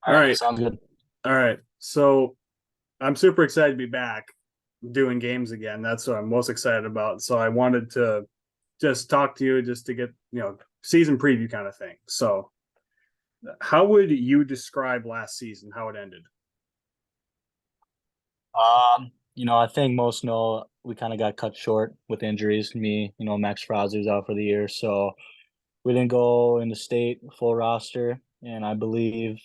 All All right, right. sounds good. All right. So I'm super excited to be back doing games again. That's what I'm most excited about. So I wanted to just talk to you just to get, season preview kind of thing. So how would you describe last season, how it ended? I think most know we kind of got cut short with injuries. Me, Max Fraser's out for the year, so we didn't go into state full roster. And I believe,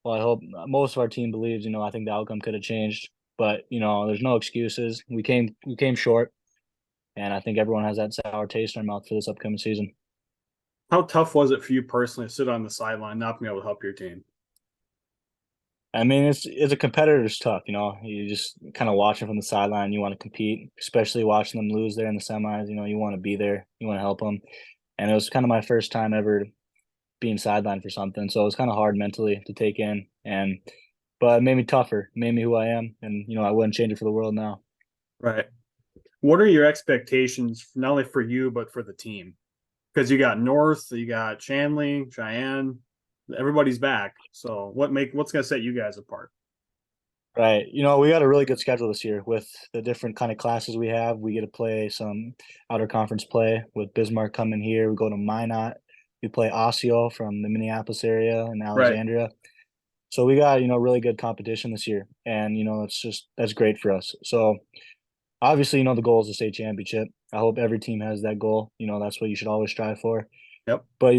well, I hope most of our team believes. I think the outcome could have changed, but there's no excuses. We came short, and I think everyone has that sour taste in their mouth for this upcoming season. How tough was it for you personally to sit on the sideline, not being able to help your team? I mean, it's a competitor's tough. You just kind of watching from the sideline. You want to compete, especially watching them lose there in the semis. You want to be there. You want to help them. And it was kind of my first time ever being sidelined for something, so it was kind of hard mentally to take in. But it made me tougher, made me who I am, and I wouldn't change it for the world now. Right. What are your expectations, not only for you, but for the team? Because you got North, you got Shanley, Cheyenne, everybody's back. So what's going to set you guys apart? Right. We got a really good schedule this year with the different kind of classes we have. We get to play some outer conference play with Bismarck coming here. We go to Minot. We play Osseo from the Minneapolis area and Right. Alexandria. So we got, really good competition this year. And, that's great for us. So obviously, the goal is the state championship. I hope every team has that goal. That's what you should always strive for. Yep. But,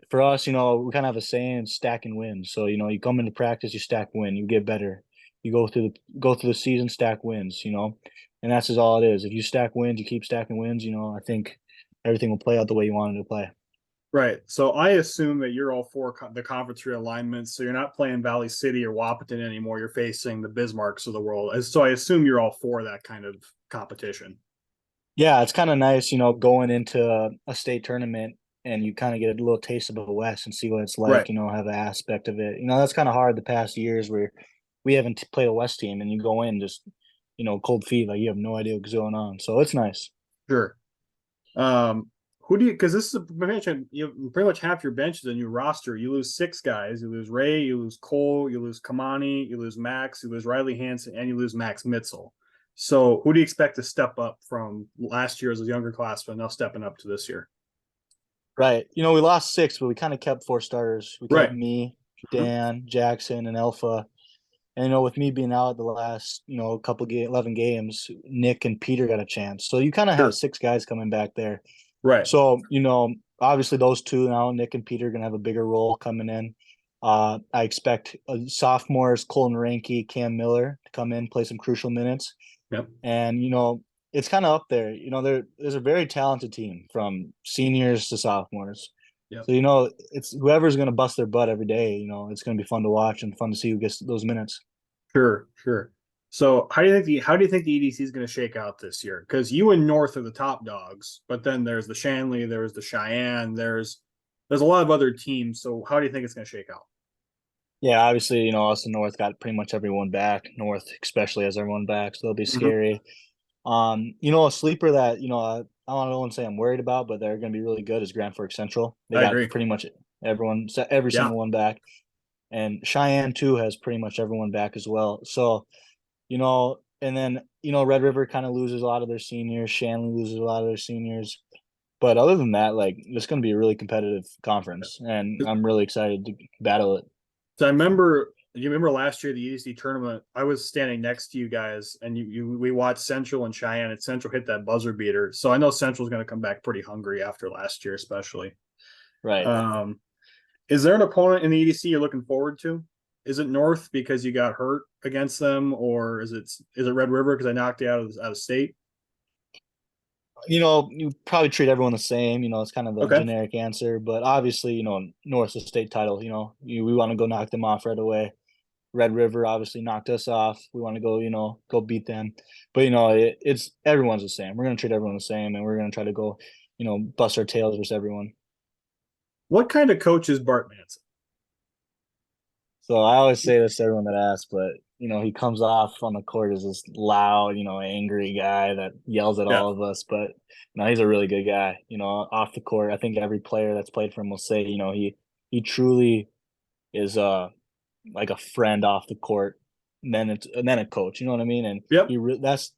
for us, we kind of have a saying, stacking wins. So, you come into practice, you stack win, you get better. You go through the season, stack wins. And that's just all it is. If you stack wins, you keep stacking wins, I think everything will play out the way you want it to play. Right. So I assume that you're all for the conference realignments. So you're not playing Valley City or Wapaton anymore. You're facing the Bismarcks of the world. So I assume you're all for that kind of competition. Yeah, it's kind of nice, going into a state tournament and you kind of get a little taste of the West and see what it's like, Right. have an aspect of it. That's kind of hard the past years where we haven't played a West team and you go in just, cold feet, like you have no idea what's going on. So it's nice. Sure. Who do you? Because this is a mention. You pretty much half your bench is a new roster. You lose six guys. You lose Ray. You lose Cole. You lose Kamani. You lose Max. You lose Riley Hansen, and you lose Max Mitzel. So who do you expect to step up from last year as a younger classman, now stepping up to this year? Right. We lost six, but we kind of kept four starters. We kept Right. me, Mhm. Dan, Jackson, and Alpha. And with me being out the last, couple 11 games, Nick and Peter got a chance. So you kind of have Sure. six guys coming back there. Right. So, obviously those two now, Nick and Peter, are going to have a bigger role coming in. I expect sophomores, Colton Ranke, Cam Miller to come in, play some crucial minutes. Yep. And, it's kind of up there. There's a very talented team from seniors to sophomores. Yep. So, it's whoever's going to bust their butt every day, it's going to be fun to watch and fun to see who gets those minutes. Sure. Sure. So how do you think the EDC is going to shake out this year? Because you and North are the top dogs, but then there's the Shanley, there's the Cheyenne, there's a lot of other teams. So how do you think it's going to shake out? Yeah, obviously, us in North got pretty much everyone back. North especially has everyone back, so they'll be Mm-hmm. scary. A sleeper that I don't want to say I'm worried about, but they're going to be really good is Grand Forks Central. They I got agree. pretty much every Yeah. single one back, and Cheyenne too has pretty much everyone back as well. So and then Red River kind of loses a lot of their seniors. Shanley loses a lot of their seniors. But other than that, like it's going to be a really competitive conference, and I'm really excited to battle it. So I remember, you remember last year the EDC tournament. I was standing next to you guys, and we watched Central and Cheyenne, and Central hit that buzzer beater. So I know Central's going to come back pretty hungry after last year, especially. Right. Um, is there an opponent in the EDC you're looking forward to? Is it North because you got hurt against them, or is it Red River because I knocked you out of state? You probably treat everyone the same. It's kind of the Okay, generic answer, but obviously, North's a state title. We want to go knock them off right away. Red River obviously knocked us off. We want to go, go beat them. But it's everyone's the same. We're gonna treat everyone the same, and we're gonna try to go, bust our tails versus everyone. what kind of coach is Bart Manson? So I always say this to everyone that asks, but he comes off on the court as this loud, angry guy that yells at Yeah, all of us. But he's a really good guy. Off the court, I think every player that's played for him will say, he truly is like a friend off the court, and then a coach. You know what I mean? And Yep.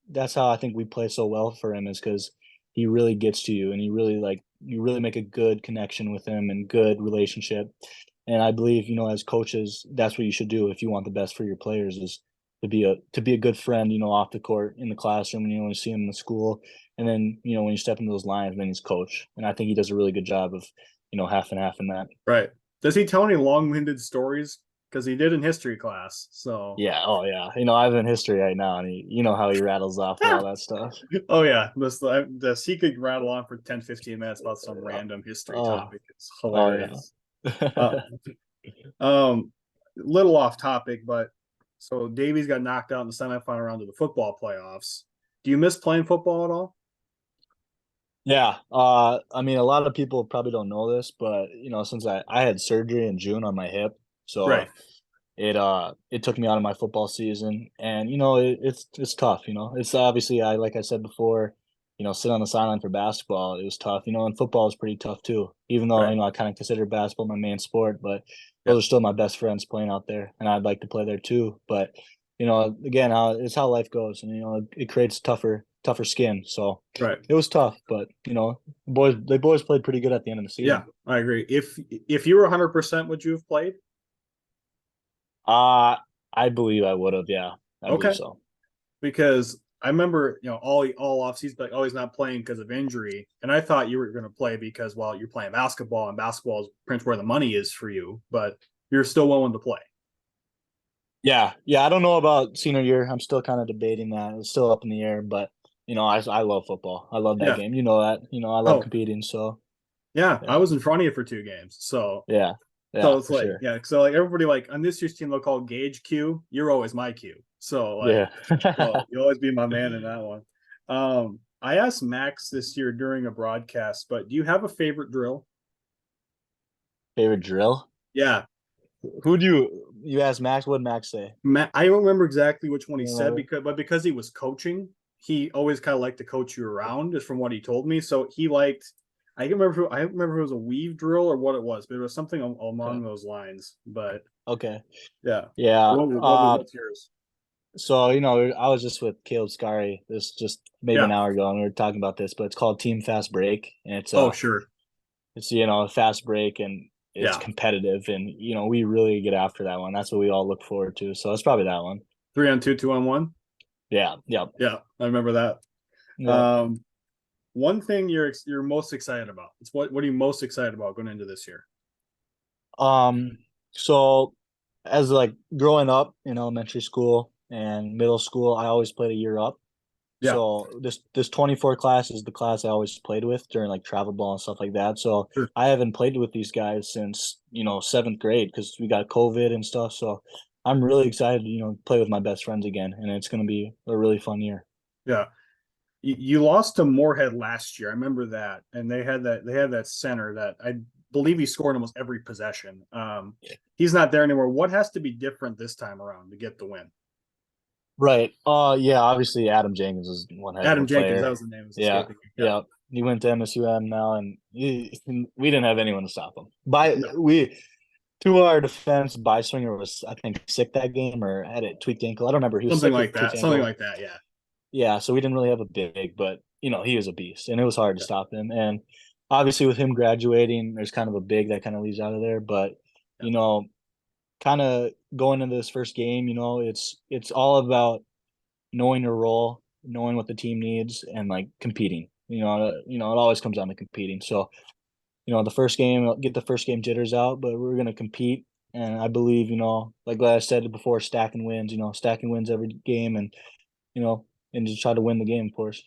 that's how I think we play so well for him, is because he really gets to you, and you really make a good connection with him and good relationship. And I believe, as coaches, that's what you should do if you want the best for your players, is to be a good friend, off the court, in the classroom, when you see him in the school, and then when you step into those lines, then he's coach. And I think he does a really good job of half and half in that. Right. Does he tell any long-winded stories? Because he did in history class. So, Yeah. Oh yeah. I have in history right now, and you know how he rattles off with all that stuff. oh yeah, this he could rattle on for 10, 15 minutes about some random history Oh. topic. It's Oh yeah. hilarious. Uh, little off topic, but so Davies got knocked out in the semifinal round of the football playoffs. Do you miss playing football at all? Yeah. I mean, a lot of people probably don't know this, but since I had surgery in June on my hip, so Right. it took me out of my football season, and it's tough. It's obviously, I like I said before, sit on the sideline for basketball, it was tough. And football is pretty tough too. Even though Right. I kind of consider basketball my main sport, but Yeah. those are still my best friends playing out there, and I'd like to play there too. But again, it's how life goes, and it creates tougher skin. So Right. it was tough, but the boys played pretty good at the end of the Yeah, season. I agree. If you were 100%, would you have played? Uh I believe I would have. Yeah, I believe Okay. so. Because I remember, all off season, like, oh, he's not playing because of injury, and I thought you were going to play because, well, you're playing basketball, and basketball is pretty much where the money is for you, but you're still willing to play. Yeah, yeah. I don't know about senior year. I'm still kind of debating that. It's still up in the air, but I love football. I love that Yeah. game. You know that. I love Oh, competing. So yeah. I yeah, was in front of you for 2 games, so yeah, yeah, so it's for like, sure. yeah. So like everybody, like, on this year's team, they'll call Gage Q. You're always my Q. So like, Yeah. so you'll always be my man in that one. I asked Max this year during a broadcast, but do you have a favorite drill? Favorite drill? Yeah, Who do you asked Max? What did Max say? I don't remember exactly which one he You said, remember? because he was coaching, he always kind of liked to coach you around, just from what he told me. So he liked. I don't remember if it was a weave drill or what it was, but it was something Okay. along those lines. But Okay. yeah, Yeah. what's yours? So I was just with Caleb Scary this just maybe an Yeah. hour ago, and we were talking about this, but it's called Team Fast Break, and Oh, sure. it's a fast break, and it's Yeah. competitive, and we really get after that one. That's what we all look forward to. So it's probably that one. 3-on-2, 2-on-1. Yeah, yeah, Yeah, I remember that. yeah. One thing you're most excited about. It's what are you most excited about going into this year? Um, so as like growing up in elementary school and middle school, I always played a year up. Yeah. So this 24 class is the class I always played with during like travel ball and stuff like that. So Sure. I haven't played with these guys since, seventh grade, because we got COVID and stuff. So I'm really excited to, play with my best friends again, and it's going to be a really fun year. Yeah. You lost to Moorhead last year. I remember that, and they had that center that I believe he scored almost every possession. He's not there anymore. What has to be different this time around to get the win? Right. Yeah, obviously Adam Jenkins is one heck of a Adam Jenkins, that player. was the name. Was Yeah. escaping me. Yeah. Yeah. He went to MSUM now, and we didn't have anyone to stop him. By No, we To our defense, Byswinger was, I think, sick that game, or had a tweaked ankle. I don't remember. He was something sick like with tweaked that. Something ankle. like that. Yeah. Yeah, so we didn't really have a big, but he was a beast, and it was hard to Yeah. stop him. And obviously, with him graduating, there's kind of a big that kind of leaves out of there. But Yeah. you know, kind of going into this first game, it's all about knowing your role, knowing what the team needs, and like competing. It always comes down to competing. So the first game, get the first game jitters out, but we're gonna compete. And I believe, like I said before, stacking wins. Stacking wins every game, and you know, and just try to win the game, of course.